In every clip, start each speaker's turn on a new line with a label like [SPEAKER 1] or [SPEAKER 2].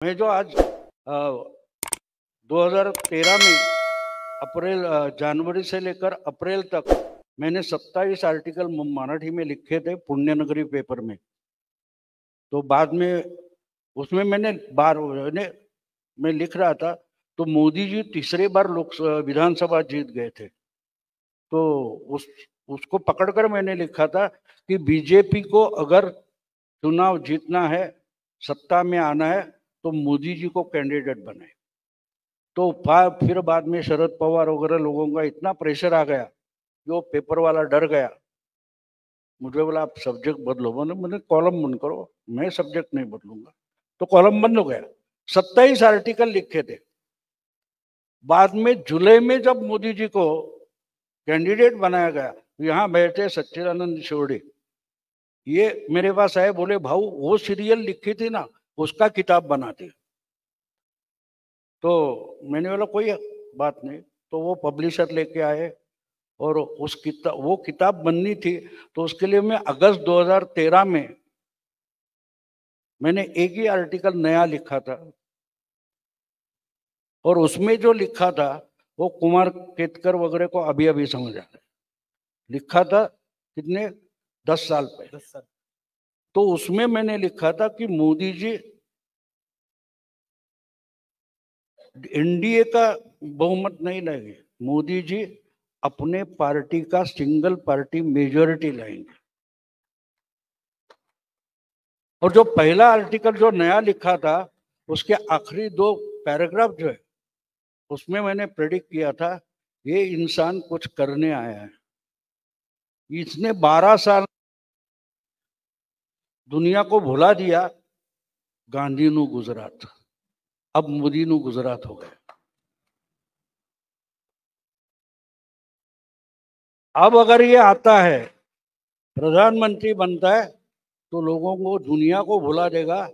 [SPEAKER 1] मैं जो आज 2013 में जनवरी से लेकर अप्रैल तक मैंने 27 आर्टिकल मराठी में लिखे थे पुण्यनगरी पेपर में। तो बाद में उसमें मैं लिख रहा था तो मोदी जी तीसरे बार विधानसभा जीत गए थे। तो उसको पकड़कर मैंने लिखा था कि बीजेपी को अगर चुनाव जीतना है, सत्ता में आना है, तो मोदी जी को कैंडिडेट बनाए। तो फिर बाद में शरद पवार वगैरह लोगों का इतना प्रेशर आ गया कि वो पेपर वाला डर गया। मुझे बोला आप सब्जेक्ट बदलो। मैंने कॉलम बंद करो, मैं सब्जेक्ट नहीं बदलूंगा। तो कॉलम बंद हो गया। 27 आर्टिकल लिखे थे। बाद में जुलाई में जब मोदी जी को कैंडिडेट बनाया गया, यहाँ बैठे सच्चिदानंद शिवड़े, ये मेरे पास आए, बोले भाऊ वो सीरियल लिखी थी ना, उसका किताब बनाते। तो मैंने बोला कोई बात नहीं। तो वो पब्लिशर लेके आए और वो किताब बननी थी। तो उसके लिए मैं अगस्त 2013 में मैंने एक ही आर्टिकल नया लिखा था और उसमें जो लिखा था वो कुमार केतकर वगैरह को अभी अभी समझ आ रहा है। लिखा था कितने 10 साल पहले। 10 साल। तो उसमें मैंने लिखा था कि मोदी जी एनडीए का बहुमत नहीं लाएंगे, मोदी जी अपने पार्टी का सिंगल पार्टी मेजॉरिटी लाएंगे। और जो पहला आर्टिकल जो नया लिखा था उसके आखिरी 2 पैराग्राफ जो है उसमें मैंने प्रेडिक्ट किया था ये इंसान कुछ करने आया है। इसने 12 साल दुनिया को भुला दिया। गांधी नु गुजरात, अब मोदी नु गुजरात हो गया। अब अगर ये आता है, प्रधानमंत्री बनता है, तो लोगों को, दुनिया को भुला देगा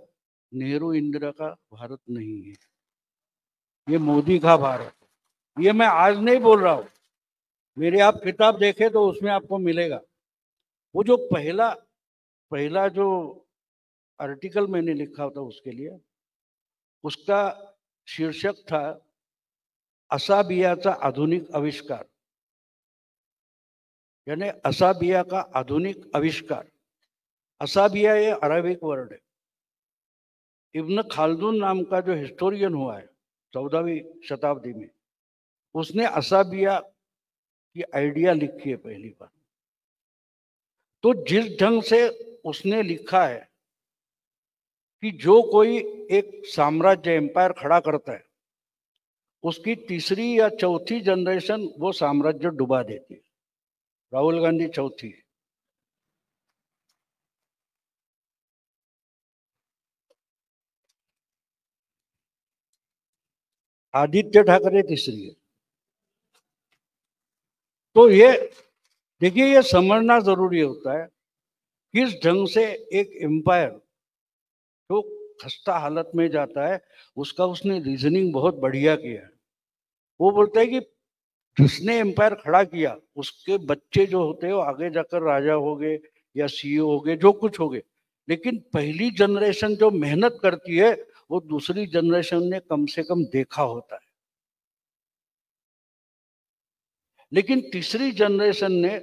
[SPEAKER 1] नेहरू इंदिरा का भारत नहीं है, ये मोदी का भारत है। ये मैं आज नहीं बोल रहा हूं, मेरी आप किताब देखें तो उसमें आपको मिलेगा। वो जो पहला पहला जो आर्टिकल मैंने लिखा था उसके लिए, उसका शीर्षक था असाबियाचा आधुनिक आविष्कार, यानी असाबिया का आधुनिक आविष्कार। असाबिया ये अरबिक वर्ड है। इब्न खालदून नाम का जो हिस्टोरियन हुआ है 14वीं शताब्दी में, उसने असाबिया की आइडिया लिखी है पहली बार। तो जिस ढंग से उसने लिखा है कि जो कोई एक साम्राज्य एम्पायर खड़ा करता है, उसकी तीसरी या चौथी जनरेशन वो साम्राज्य डुबा देती है। राहुल गांधी चौथी है। आदित्य ठाकरे तीसरी है। तो ये देखिए, ये समझना जरूरी होता है किस ढंग से एक एम्पायर जो खस्ता हालत में जाता है, उसका उसने रीजनिंग बहुत बढ़िया किया है। वो बोलता है कि जिसने एम्पायर खड़ा किया उसके बच्चे जो होते हैं वो आगे जाकर राजा हो गए या सीईओ हो गए, जो कुछ हो गए, लेकिन पहली जनरेशन जो मेहनत करती है वो दूसरी जनरेशन ने कम से कम देखा होता है। लेकिन तीसरी जनरेशन ने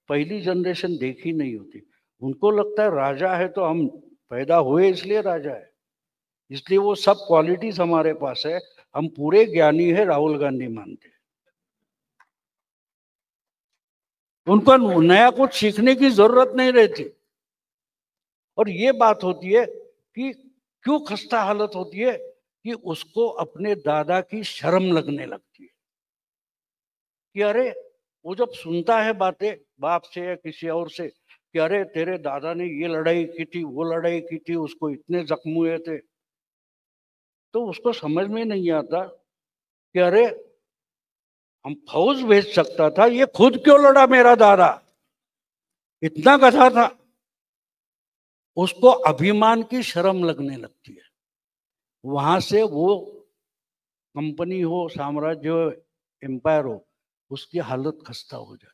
[SPEAKER 1] पहली जनरेशन देखी नहीं होती। उनको लगता है राजा है तो हम पैदा हुए इसलिए राजा है, इसलिए वो सब क्वालिटीज हमारे पास है, हम पूरे ज्ञानी है, राहुल गांधी मानते हैं। उनको नया कुछ सीखने की जरूरत नहीं रहती। और ये बात होती है कि क्यों खस्ता हालत होती है कि उसको अपने दादा की शर्म लगने लगती है कि अरे, वो जब सुनता है बातें बाप से या किसी और से कि अरे तेरे दादा ने ये लड़ाई की थी, वो लड़ाई की थी, उसको इतने जख्म हुए थे, तो उसको समझ में नहीं आता कि अरे हम फौज भेज सकता था, ये खुद क्यों लड़ा मेरा दादा, इतना गधा था। उसको अभिमान की शर्म लगने लगती है। वहां से वो कंपनी हो, साम्राज्य हो, एम्पायर हो, उसकी हालत खस्ता हो जाती है।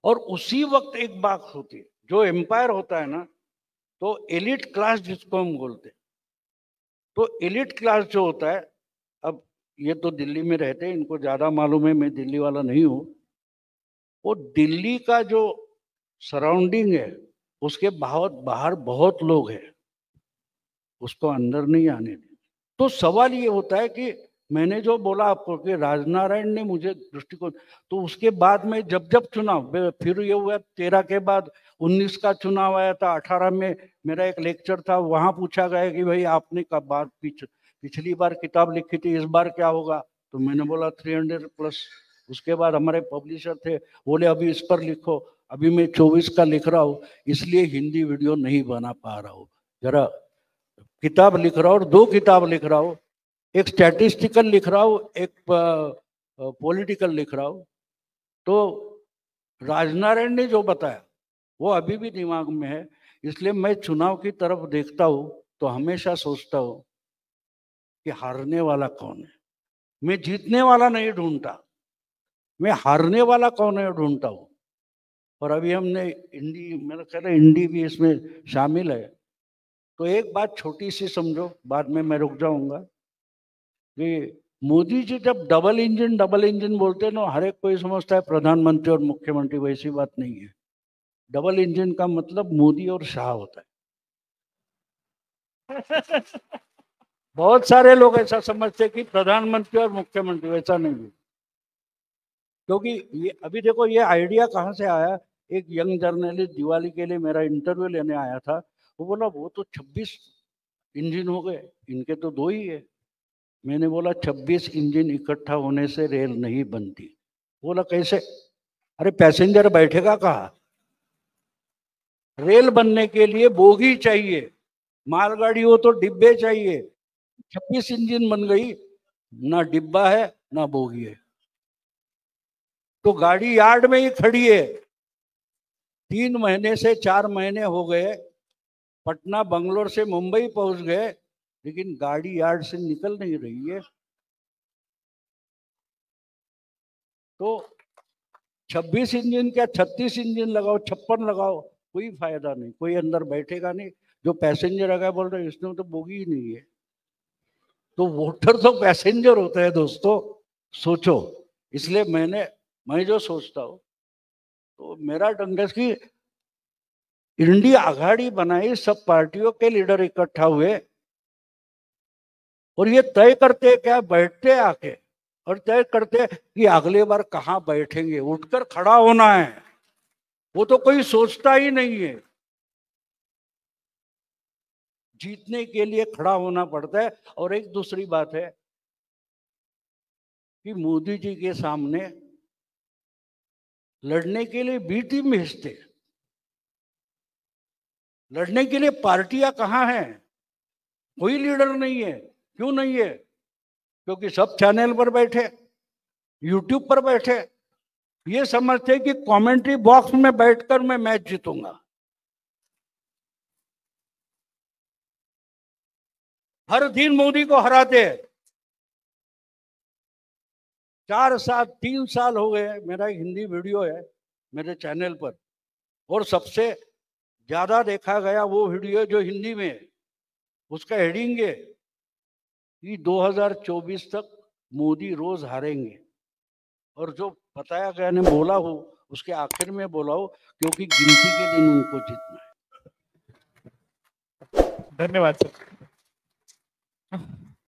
[SPEAKER 1] और उसी वक्त एक बात होती है, जो एम्पायर होता है ना, तो एलिट क्लास जिसको हम बोलते हैं, तो एलिट क्लास जो होता है, अब ये तो दिल्ली में रहते हैं, इनको ज्यादा मालूम है, मैं दिल्ली वाला नहीं हूँ। वो दिल्ली का जो सराउंडिंग है उसके बाहर बहुत लोग हैं, उसको अंदर नहीं आने दें। तो सवाल ये होता है कि मैंने जो बोला आपको कि राजनारायण ने मुझे दृष्टिकोण, तो उसके बाद में जब जब चुनाव, फिर ये हुआ 13 के बाद 19 का चुनाव आया था, 18 में मेरा एक लेक्चर था, वहां पूछा गया कि भाई आपने कब बार पिछली बार किताब लिखी थी, इस बार क्या होगा? तो मैंने बोला 300+। उसके बाद हमारे पब्लिशर थे, बोले अभी इस पर लिखो। अभी मैं 24 का लिख रहा हूँ, इसलिए हिंदी वीडियो नहीं बना पा रहा हूँ। जरा किताब लिख रहा हूँ और 2 किताब लिख रहा हूँ, एक स्टैटिस्टिकल लिख रहा हूँ, एक पॉलिटिकल लिख रहा हूँ। तो राजनारायण ने जो बताया वो अभी भी दिमाग में है, इसलिए मैं चुनाव की तरफ देखता हूँ तो हमेशा सोचता हूँ कि हारने वाला कौन है। मैं जीतने वाला नहीं ढूंढता, मैं हारने वाला कौन है ढूंढता हूँ। और अभी हमने इंडी, मेरा ख्याल है इंडी भी इसमें शामिल है। तो एक बात छोटी सी समझो, बाद में मैं रुक जाऊंगा, कि मोदी जी जब डबल इंजन बोलते हैं ना, हर एक कोई समझता है प्रधानमंत्री और मुख्यमंत्री, वैसी बात नहीं है। डबल इंजन का मतलब मोदी और शाह होता है। बहुत सारे लोग ऐसा समझते हैं कि प्रधानमंत्री और मुख्यमंत्री, वैसा नहीं है। क्योंकि ये अभी देखो, ये आइडिया कहाँ से आया। एक यंग जर्नलिस्ट दिवाली के लिए मेरा इंटरव्यू लेने आया था, वो बोला वो तो 26 इंजन हो गए, इनके तो 2 ही है। मैंने बोला 26 इंजन इकट्ठा होने से रेल नहीं बनती। बोला कैसे? अरे पैसेंजर बैठेगा कहाँ? रेल बनने के लिए बोगी चाहिए, मालगाड़ी हो तो डिब्बे चाहिए। 26 इंजन बन गई, ना डिब्बा है ना बोगी है, तो गाड़ी यार्ड में ही खड़ी है। 3 महीने से 4 महीने हो गए, पटना बंगलोर से मुंबई पहुंच गए, लेकिन गाड़ी यार्ड से निकल नहीं रही है। तो 26 इंजन क्या, 36 इंजन लगाओ, 56 लगाओ, कोई फायदा नहीं, कोई अंदर बैठेगा नहीं। जो पैसेंजर आ गया बोल रहे इसमें तो बोगी ही नहीं है। तो वोटर तो पैसेंजर होता है दोस्तों, सोचो। इसलिए मैं जो सोचता हूँ, तो मेरा डंगस की इंडिया आघाड़ी बनाई, सब पार्टियों के लीडर इकट्ठा हुए और ये तय करते क्या, बैठते आके और तय करते कि अगले बार कहाँ बैठेंगे, उठकर खड़ा होना है। वो तो कोई सोचता ही नहीं है। जीतने के लिए खड़ा होना पड़ता है। और एक दूसरी बात है कि मोदी जी के सामने लड़ने के लिए बी टीम भेजते, लड़ने के लिए पार्टियां कहाँ हैं? कोई लीडर नहीं है। क्यों नहीं है? क्योंकि सब चैनल पर बैठे, यूट्यूब पर बैठे, ये समझते कि कमेंट्री बॉक्स में बैठकर मैं मैच जीतूंगा। हर दिन मोदी को हराते। 3 साल हो गए, मेरा एक हिंदी वीडियो है मेरे चैनल पर, और सबसे ज्यादा देखा गया वो वीडियो जो हिंदी में है, उसका हेडिंग है कि 2024 तक मोदी रोज हारेंगे। और जो बताया गया ने बोला हो, उसके आखिर में बोला हो, क्योंकि गिनती के दिन उनको जीतना है।
[SPEAKER 2] धन्यवाद सर।